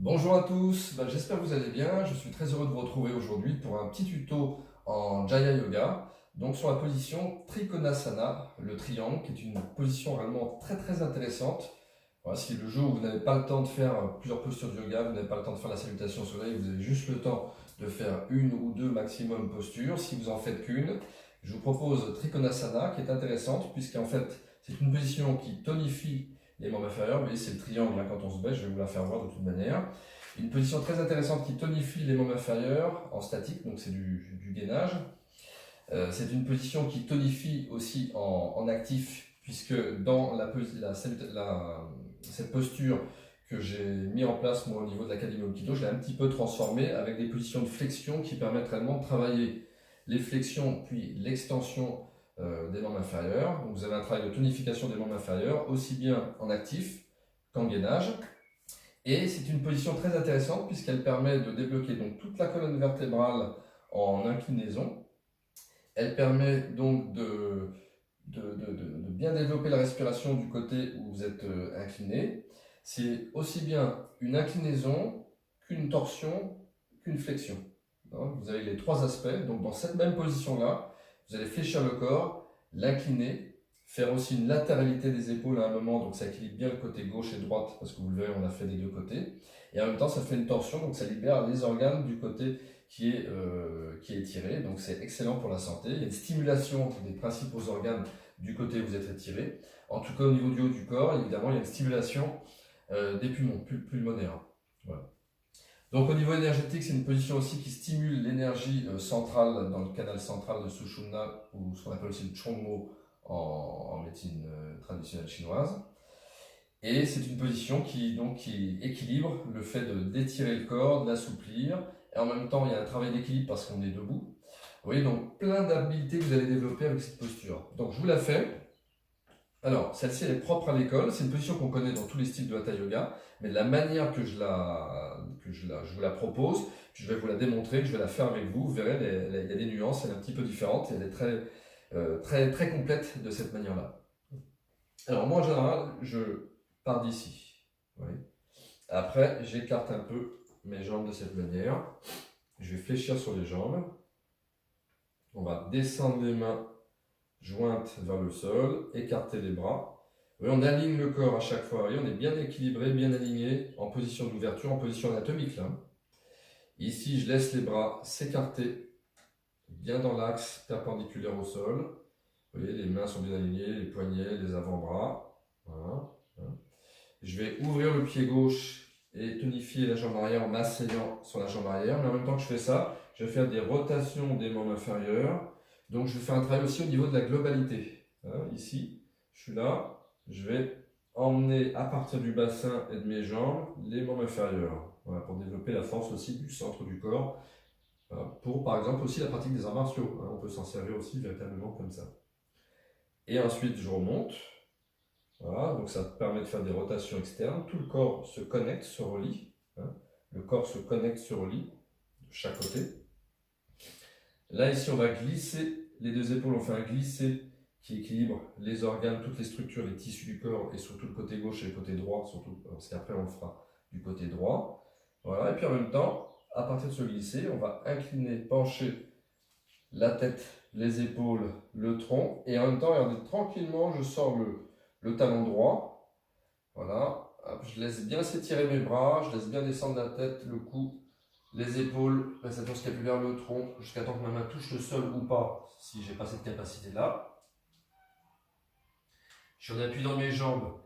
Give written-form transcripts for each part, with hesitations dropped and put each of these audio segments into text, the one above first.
Bonjour à tous, j'espère que vous allez bien. Je suis très heureux de vous retrouver aujourd'hui pour un petit tuto en Jaya Yoga, donc sur la position Trikonasana, le triangle, qui est une position vraiment très intéressante. Voilà, si le jour où vous n'avez pas le temps de faire plusieurs postures de yoga, vous n'avez pas le temps de faire la salutation au soleil, vous avez juste le temps de faire une ou deux maximum postures. Si vous en faites qu'une, je vous propose Trikonasana qui est intéressante puisqu'en fait c'est une position qui tonifie les membres inférieurs. Vous voyez, c'est le triangle, hein, quand on se baisse, je vais vous la faire voir de toute manière. Une position très intéressante qui tonifie les membres inférieurs en statique, donc c'est du gainage. C'est une position qui tonifie aussi en actif, puisque dans cette posture que j'ai mis en place moi au niveau de l'Académie Aikido, je l'ai un petit peu transformée avec des positions de flexion qui permettent réellement de travailler les flexions puis l'extension des membres inférieurs. Donc vous avez un travail de tonification des membres inférieurs, aussi bien en actif qu'en gainage. Et c'est une position très intéressante puisqu'elle permet de débloquer donc toute la colonne vertébrale en inclinaison. Elle permet donc de bien développer la respiration du côté où vous êtes incliné. C'est aussi bien une inclinaison qu'une torsion, qu'une flexion. Vous avez les trois aspects. Donc dans cette même position-là, vous allez fléchir le corps, l'incliner, faire aussi une latéralité des épaules à un moment, donc ça équilibre bien le côté gauche et droite, parce que vous le verrez, on a fait des deux côtés. Et en même temps, ça fait une torsion, donc ça libère les organes du côté qui est étiré, donc c'est excellent pour la santé. Il y a une stimulation des principaux organes du côté où vous êtes étiré. En tout cas, au niveau du haut du corps, évidemment, il y a une stimulation des poumons pulmonaires. Voilà. Donc au niveau énergétique, c'est une position aussi qui stimule l'énergie centrale dans le canal central de Sushumna, ou ce qu'on appelle aussi le Chongmo en médecine traditionnelle chinoise. Et c'est une position qui équilibre le fait d'étirer le corps, de l'assouplir, et en même temps il y a un travail d'équilibre parce qu'on est debout. Vous voyez, donc plein d'habiletés que vous allez développer avec cette posture. Donc je vous la fais. Alors, celle-ci elle est propre à l'école, c'est une position qu'on connaît dans tous les styles de Hatha Yoga, mais de la manière que je vous la propose, je vais vous la démontrer, que je vais la faire avec vous, vous verrez, il y a des nuances, elle est un petit peu différente, et elle est très complète de cette manière-là. Alors moi en général, je pars d'ici. Vous voyez. Après, j'écarte un peu mes jambes de cette manière. Je vais fléchir sur les jambes. On va descendre les mains jointes vers le sol, écarter les bras. Oui, on aligne le corps à chaque fois. Oui, on est bien équilibré, bien aligné, en position d'ouverture, en position anatomique. Là. Ici, je laisse les bras s'écarter, bien dans l'axe perpendiculaire au sol. Vous voyez, les mains sont bien alignées, les poignets, les avant-bras. Voilà. Je vais ouvrir le pied gauche et tonifier la jambe arrière en m'asseyant sur la jambe arrière. Mais en même temps que je fais ça, je vais faire des rotations des membres inférieurs. Donc je vais faire un travail aussi au niveau de la globalité. Ici, je suis là, je vais emmener à partir du bassin et de mes jambes les membres inférieurs. Voilà, pour développer la force aussi du centre du corps. Voilà, pour par exemple aussi la pratique des arts martiaux. On peut s'en servir aussi véritablement comme ça. Et ensuite je remonte. Voilà, donc ça permet de faire des rotations externes. Tout le corps se connecte, se relie. Le corps se connecte, se relie de chaque côté. Là, ici, on va glisser les deux épaules. On fait un glissé qui équilibre les organes, toutes les structures, les tissus du corps, et surtout le côté gauche et le côté droit, surtout parce qu'après, on le fera du côté droit. Voilà, et puis en même temps, à partir de ce glissé, on va incliner, pencher la tête, les épaules, le tronc, et en même temps, regardez, tranquillement, je sors le talon droit. Voilà, je laisse bien s'étirer mes bras, je laisse bien descendre la tête, le cou, les épaules, la ceinture scapulaire, le tronc, jusqu'à temps que ma main touche le sol ou pas, si j'ai pas cette capacité-là. Je suis en appui dans mes jambes,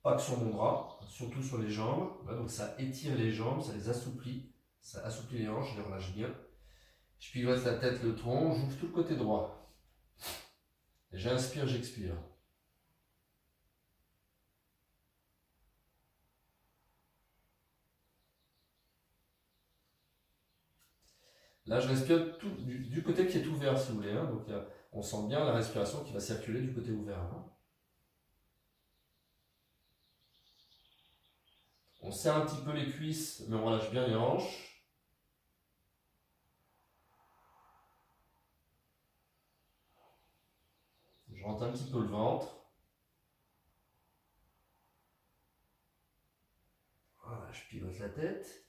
pas que sur mon bras, surtout sur les jambes. Voilà, donc ça étire les jambes, ça les assouplit, ça assouplit les hanches, je les relâche bien. Je pivote la tête, le tronc, j'ouvre tout le côté droit. J'inspire, j'expire. Là, je respire du côté qui est ouvert, si vous voulez. Donc, on sent bien la respiration qui va circuler du côté ouvert. On serre un petit peu les cuisses, mais on relâche bien les hanches. Je rentre un petit peu le ventre. Voilà. je pivote la tête.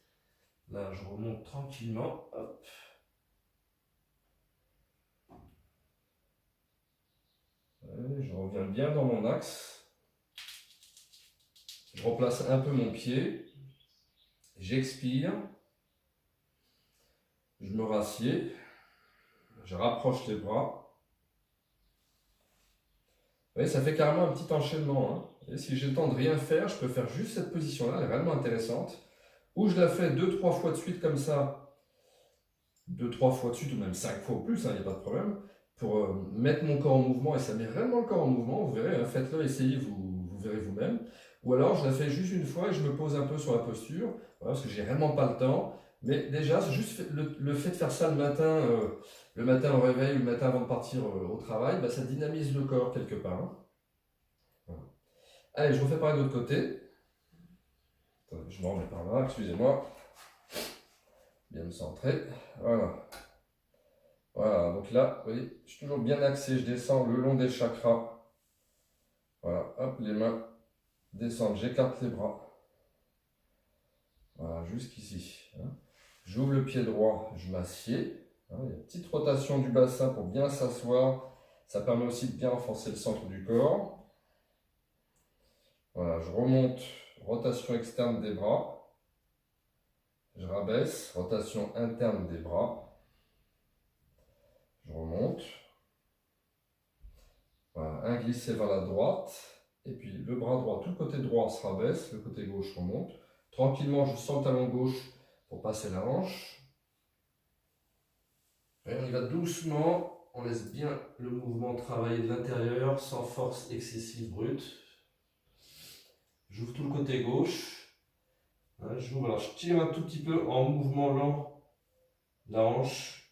Là, je remonte tranquillement. Hop. Je reviens bien dans mon axe. Je replace un peu mon pied. J'expire. Je me rassieds. Je rapproche les bras. Vous voyez, ça fait carrément un petit enchaînement. Hein. Et si j'ai le temps de rien faire, je peux faire juste cette position-là. Elle est vraiment intéressante. Ou je la fais 2-3 fois de suite comme ça. 2-3 fois de suite ou même 5 fois ou plus, il n'y a pas de problème. Pour mettre mon corps en mouvement. Et ça met vraiment le corps en mouvement. Vous verrez, hein, faites-le, essayez, vous verrez vous-même. Ou alors je la fais juste une fois et je me pose un peu sur la posture. Voilà, parce que j'ai vraiment pas le temps. Mais déjà, c'est juste le fait de faire ça le matin au réveil, le matin avant de partir au travail, bah, ça dynamise le corps quelque part. Hein. Voilà. Allez, je refais pareil de l'autre côté. Attendez, je me remets par là, excusez-moi. Bien me centrer. Voilà. Voilà, donc là, vous voyez, je suis toujours bien axé, je descends le long des chakras. Voilà, hop, les mains descendent, j'écarte les bras. Voilà, jusqu'ici. Hein. J'ouvre le pied droit, je m'assieds. Hein, il y a une petite rotation du bassin pour bien s'asseoir. Ça permet aussi de bien renforcer le centre du corps. Voilà, je remonte, rotation externe des bras. Je rabaisse, rotation interne des bras. Je remonte. Voilà, un glissé vers la droite. Et puis le bras droit, tout le côté droit se rabaisse, le côté gauche remonte. Tranquillement, je sens le talon gauche pour passer la hanche. Et on y va doucement, on laisse bien le mouvement travailler de l'intérieur, sans force excessive brute. J'ouvre tout le côté gauche. Hein, alors je tire un tout petit peu en mouvement lent la hanche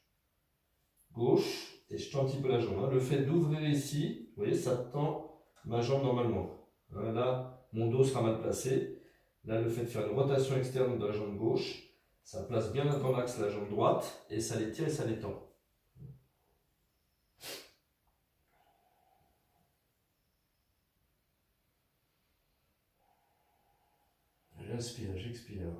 gauche et je tends un petit peu la jambe. Hein. Le fait d'ouvrir ici, vous voyez, ça tend ma jambe normalement. Hein, là, mon dos sera mal placé. Là, le fait de faire une rotation externe de la jambe gauche, ça place bien dans l'axe la jambe droite et ça l'étire et ça l'étend. J'inspire, j'expire.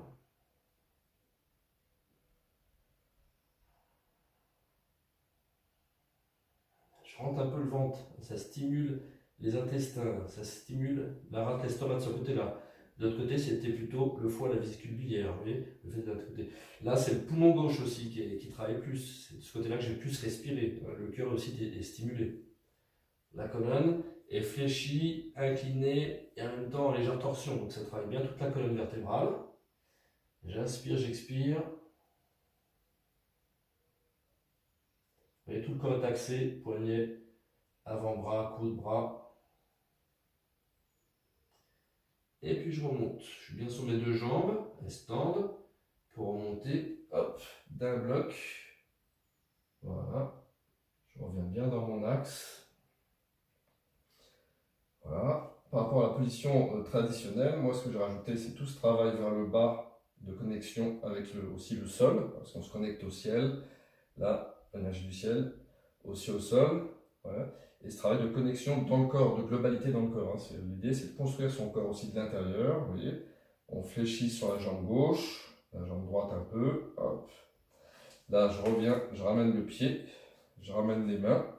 Je rentre un peu le ventre, ça stimule les intestins, ça stimule la rate l'estomac de ce côté-là. De l'autre côté, c'était plutôt le foie, la vésicule biliaire, vous voyez, le fait de l'autre côté. Là, c'est le poumon gauche aussi qui travaille plus. C'est de ce côté-là que j'ai plus respiré. Le cœur aussi est stimulé. La colonne est fléchie, inclinée et en même temps en légère torsion. Donc ça travaille bien toute la colonne vertébrale. J'inspire, j'expire. Vous voyez, tout le corps est axé, poignet, avant-bras, coude, bras. Et puis je remonte. Je suis bien sur mes deux jambes, elles se tendent pour remonter, hop, d'un bloc. Voilà. Je reviens bien dans mon axe. Voilà. Par rapport à la position traditionnelle, moi ce que j'ai rajouté, c'est tout ce travail vers le bas de connexion avec aussi le sol, parce qu'on se connecte au ciel, là, l'énergie du ciel, aussi au sol. Voilà. Et ce travail de connexion dans le corps, de globalité dans le corps. Hein. L'idée, c'est de construire son corps aussi de l'intérieur. Vous voyez, on fléchit sur la jambe gauche, la jambe droite un peu. Hop. Là, je reviens, je ramène le pied, je ramène les mains.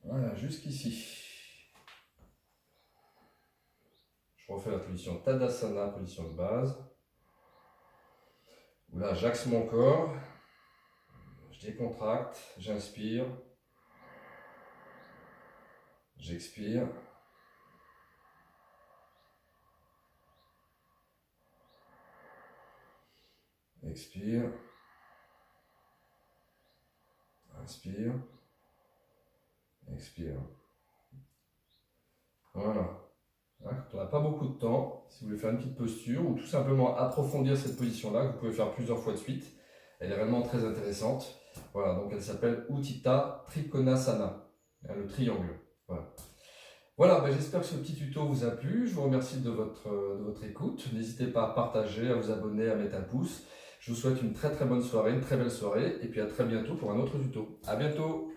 Voilà, jusqu'ici. Je refais la position Tadasana, position de base. Où là, j'axe mon corps. Je décontracte, j'inspire, j'expire, expire, inspire, expire. Voilà. On n'a pas beaucoup de temps. Si vous voulez faire une petite posture ou tout simplement approfondir cette position-là, que vous pouvez faire plusieurs fois de suite, elle est vraiment très intéressante. Voilà, donc elle s'appelle Utthita Trikonasana, le triangle. Voilà, voilà ben j'espère que ce petit tuto vous a plu. Je vous remercie de votre écoute. N'hésitez pas à partager, à vous abonner, à mettre un pouce. Je vous souhaite une très très bonne soirée, une très belle soirée, et puis à très bientôt pour un autre tuto. À bientôt!